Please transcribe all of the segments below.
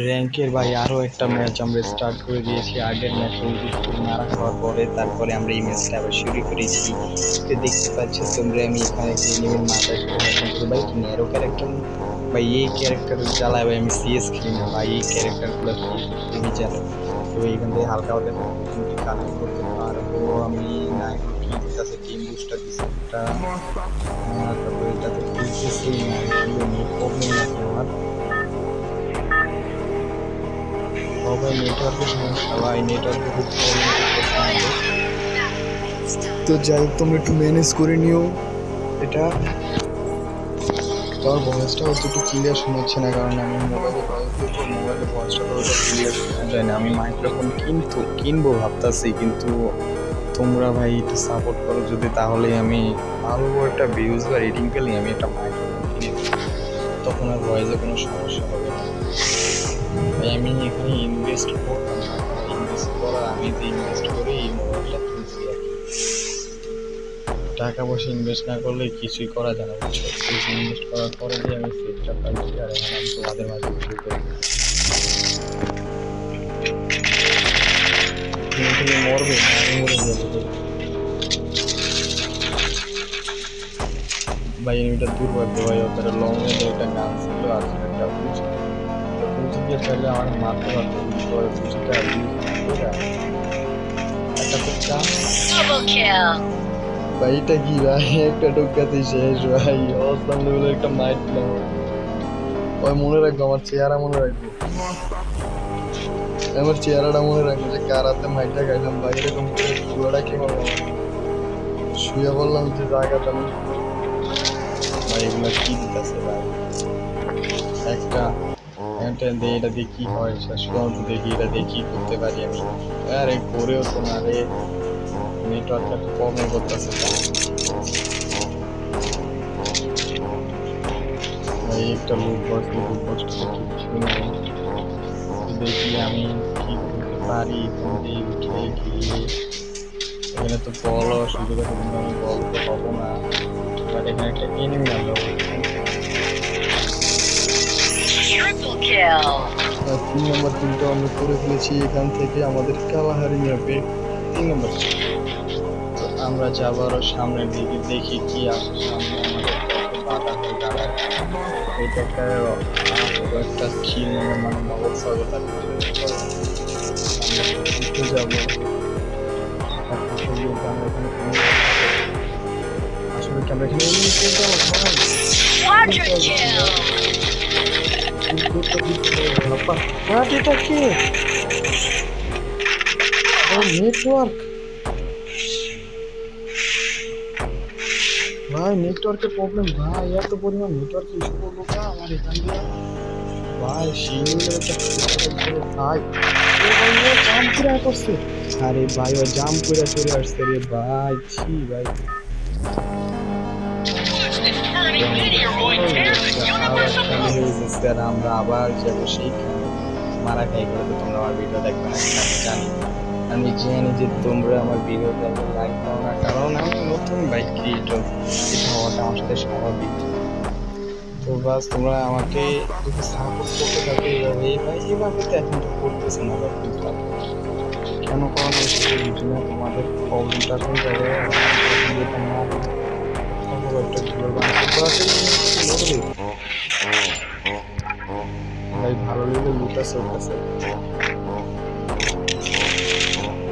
র্যাঙ্কের ভাই আরও একটা ম্যাচ আমরা স্টার্ট করে দিয়েছি। আগের ম্যাচে মারা খাওয়ার পরে তারপরে আমরা এই ম্যাচটা আবার শুরু করেছি। তো দেখতে পাচ্ছ তোমরা, আমি এখানে একটা এনিমির মাথায় ভাই কি ন্যারো ক্যারেক্টার ভাই, এই ক্যারেক্টার জ্বালায় ভাই আমি সিএস খেলি না ভাই, এই ক্যারেক্টারগুলো খুবই জ্বালায়। তো এইখান থেকে হালকা হালকা কানেক্ট করতে পারবো আমি না। কি দিতেছে টিম বুস্টার দিচ্ছে একটা, তারপরে এটাতে খেলতেছি না, কি প্রবলেম আছে আমার সবাই নেটওয়ার্কের সমস্যা ভাই, নেটওয়ার্কে খুব প্রবলেম করতেছে। তো যাই হোক তোমরা একটু ম্যানেজ করে নিও এটা। তোর ভয়েসটা হয়তো একটু ক্লিয়ার শোনাচ্ছে না, কারণ আমি মোবাইলে ভয়েসটা ততটা ক্লিয়ার শোনা যায় না। আমি মাইক্রোফোন কিনবো ভাবতেছি, কিন্তু তোমরা ভাই একটু সাপোর্ট করো যদি, তাহলে আমি ভালো একটা ভিউজ বা রেটিং পেলে আমি একটা মাইক্রোফোন কিনে তখন আর ভয়েসে কোনো সমস্যা হবে না ভাই। আমি এখানে ইনভেস্ট করতাম না, ইনভেস্ট করা আমি যে ইনভেস্ট করি এই মোবাইলটা কিনছি আর কি। টাকা পয়সা ইনভেস্ট না করলে কিছুই করা যায় না বুঝছো। ইনভেস্ট করার পরে যে আমি সেটটা পাইছি, আর এখন আমি তোমাদের মাঝে শুরু করি। তুমি মরবে না, আমি মরে যাবো ভাই। এনিমিটা দুর্ভাগ্য ভাই, ওদের লং রেঞ্জ একটা গান ছিল আর একটা বুঝি, তো বুঝি দিয়ে চাইলে আমার মারতে পারতো, বুঝতে পারে বুঝিটা একটা টোকা ভাই। এটা কি ভাই, একটা টোকাতে শেষ ভাই, অবস্থান লেভেলের একটা মাইট দিলাম। ওই মনে রাখবো, আমার চেহারা মনে রাখবো, আমার চেহারাটা মনে রাখবো যে কার হাতে মাইটটা খাইলাম ভাই। এরকম করে পুরোটা কি বলবো, শুয়ে বললাম যে জায়গাটা আমি ভাই। এগুলো কি দিতেছে ভাই, একটা এটা দিয়ে কি হয় শেষ পর্যন্ত দেখি, এটা দিয়ে কি করতে পারি আমি। আরে করেও তো না রে, নেটওয়ার্কটা কমে করতেছে ভাই। একটা লুট বক্সটা কিছু নেই, দেখি আমি কি করতে পারি। উঠে গিয়ে এখানে তো বল হওয়ার সুযোগ আছে, কিন্তু আমি বল তো পাবো না। বাট এখানে একটা এনিমি আনলো, 3 নম্বর টিমটা আমরা করে ফেলেছি। এখান থেকে আমাদের কালাহারি হবে 3 নম্বর। তো আমরা যাবো আরো সামনের দিকে, দেখি কি আসে সামনে আমাদের কত বাধা হয়ে দাঁড়ায়। এটা একটা খিল মানে নগদ সর্বে তার ভিতরে যাবো। আসলে কি আমরা এখানে এটা কি নেটওয়ার্ক ভাই, নেটওয়ার্কের প্রবলেম ভাই, এত পরিমাণ নেটওয়ার্ক ইস্যু করবো না আমার এখান দিয়ে ভাই। ভাই জাম্প করে করছে, আরে ভাই ও জাম্প করে চলে আসছে রে ভাই, ছি ভাই। আমরা আবার যাবো সেইখানে মারা খাই করে। তো তোমরা আমার ভিডিও দেখবে না জানি, আমি জানি যে তোমরা আমার ভিডিও দেখে লাইক দাও না, কারণ আমি নতুন বাইক ক্রিয়েটর, এটা হওয়াটা আমার সাথে স্বাভাবিক। তো বাস তোমরা আমাকে যদি সাপোর্ট করতে থাকো এইভাবে ভাই, এইভাবে তো এখন তো করতেছে না ভাই, কেন করানো হচ্ছে বুঝি না। তোমাদের প্রবলেমটা কোন জায়গায় ভাই, ভালো লেগে লুটাছে ওটাছে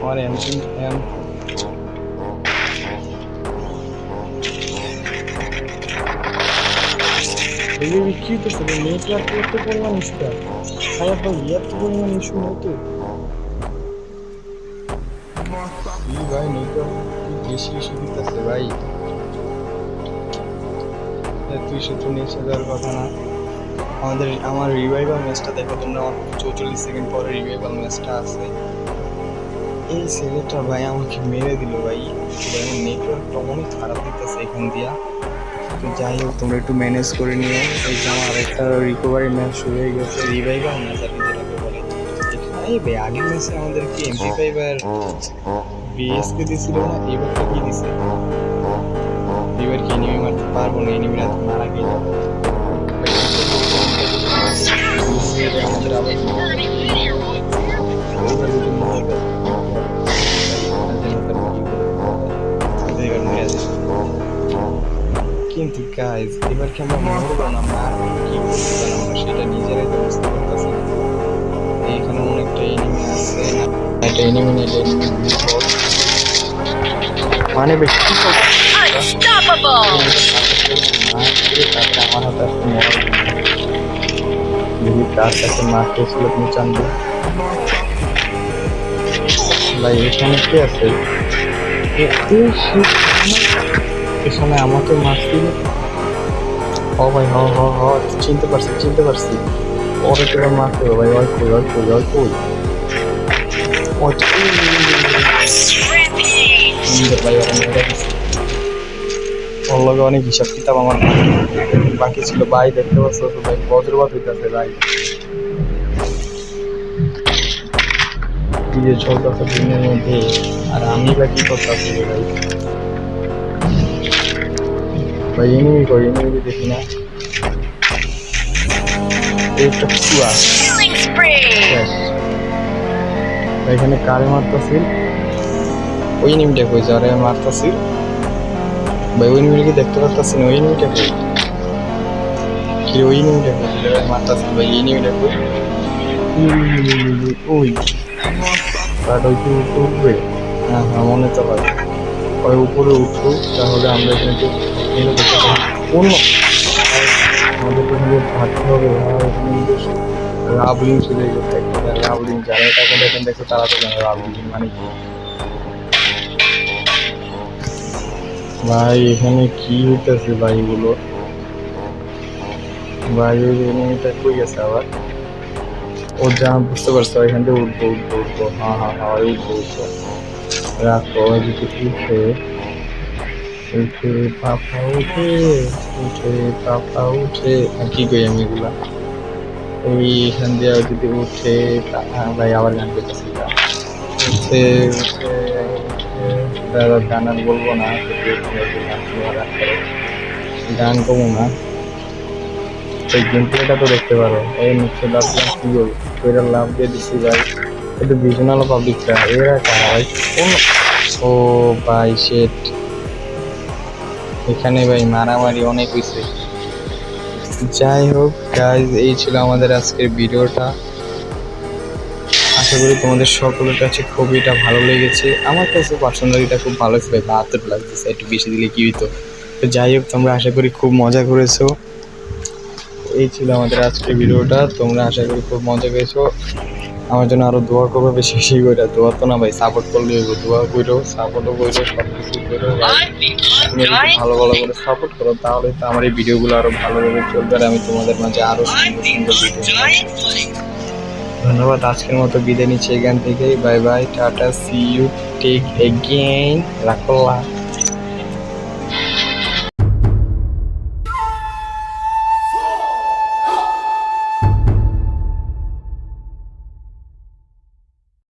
আমার এনজিন ফ্যান। কি হতেছে নেটওয়ার্ক এত পরিমাণ ইস্যুটা খারাপ ভাই, এত পরিমাণ ইস্যু হতো ভাই। নেটওয়ার্ক বেশি ইস্যু দিতেছে ভাই, এত ইস্যু তো নিচে যাওয়ার কথা না। আমার রিভাইভাল ম্যাচটা দেখো তোমরা, আমার 44 সেকেন্ড পরে রিভাইভাল ম্যাচটা আছে। এই ছেলেটা ভাই আমাকে মেরে দিল ভাই, নেটওয়ার্কটা অনেক খারাপ দিতেছে এখান দিয়া। তো যাই হোক তোমরা একটু ম্যানেজ করে নিও। এই যে আমার একটা রিকভারি ম্যাচ শুরু হয়ে গেছে, রিভাইভাল ম্যাচ আর যেটাকে বলে। এই ভাই আগের ম্যাচে আমাদের কি MP5 আর বিএসকে দিছিল না, এবারটা কি দিছে? এবার কি এনিমি মারতে পারবো না, এনিমিরা মারা গিয়ে যাবে। আমাদের আবার এইবার যদি মনে হয় কিন্তু গাইজ এবার কি আমরা মরবো না মারবো কি করবো আমরা সেটা নিজেরাই তো বুঝতে পারতেছি না। এখানে অনেকটা এনিমি আছে না, একটা এনিমি নিলে এনিমি মানে বেশি আমার হাতে আসতে মরা যদি তার কাছে মারতে ছিল তুমি জানবে ভাই এখানে কি আছে এখানে আমাকে মারছিল। ও ভাই হ হ হ চিনতে পারছি ওরে তোরা মারতে হবে ভাই ওই কই ভাই ওরা মেরে দিচ্ছে। ওর লগে অনেক হিসাব কিতাব আমার বাকি ছিল ভাই দেখতে পাচ্ছ তো ভাই বজ্রপাত হইতেছে ভাই কি যে চলতেছে দিনের মধ্যে আর আমি বা কি করতেছি ভাই ভাই এনিমি দেখি না একটা কুয়া এখানে কারে মারতেছি ওই এনিমিটা কই যারে মারতেছি ভাই ওই এনিমিটাকে দেখতে পারতেছি না ওই এনিমিটা কই কি ওই এনিমিটা কই মারতেছি ভাই এই এনিমিটা কই ওই বাট ওই কি উঠবে হ্যাঁ মনে তো হয় ওই উপরে উঠুক তাহলে আমরা এখানে কোন আমাদের এখানে ভাবতে হবে রাবলিং চলে গেছে রাবলিং যারা এটা করে এখন দেখো তারা তো জানে রাবলিং মানে কি ভাই এখানে কি হইতেছে ভাই এগুলো ভাই ওই এনিমিটা কই গেছে আবার ও যা বুঝতে পারছো এখান থেকে উঠবো হ্যাঁ উঠবো রাখো যদি উঠে কি কই আমি এগুলা এইখান দিয়ে যদি উঠে ভাই আবার গান করতেছি গান আর বলবো না গান কমো না এই গেম প্লেটা তো দেখতে পারো এই নিচে লাভ কি করবো ওইটা লাভ দিয়ে দিচ্ছি ভাই একটু ভিজনাল পাবলিকটা এরা কারা ভাই ও ভাই শেট এখানে ভাই মারামারি অনেক হয়েছে। যাই হোক গাইজ এই ছিল আমাদের আজকের ভিডিওটা আশা করি তোমাদের সকলের কাছে খুবই এটা ভালো লেগেছে আমার কাছে পার্সোনালিটা খুব ভালো ছিল বাহাত্তর লাগতেছে একটু বেশি দিলে কি হইতো তো যাই হোক তোমরা আশা করি খুব মজা করেছো এই ছিল আমাদের আজকের ভিডিওটা তোমরা আশা করি খুব মজা পেয়েছো আমার জন্য আরো দোয়া করবে বেশি বেশি করে দোয়া তো না ভাই সাপোর্ট করলে দোয়া করো সাপোর্টও করো সব কিছু করো তুমি ভালো করে সাপোর্ট করো তাহলে তো আমার এই ভিডিওগুলো আরো ভালোভাবে চলবে আর আমি তোমাদের মাঝে আরো সুন্দর ধন্যবাদ আজকের মতো বিদায় নিচ্ছি এখান থেকে bye bye tata see you take again রাখো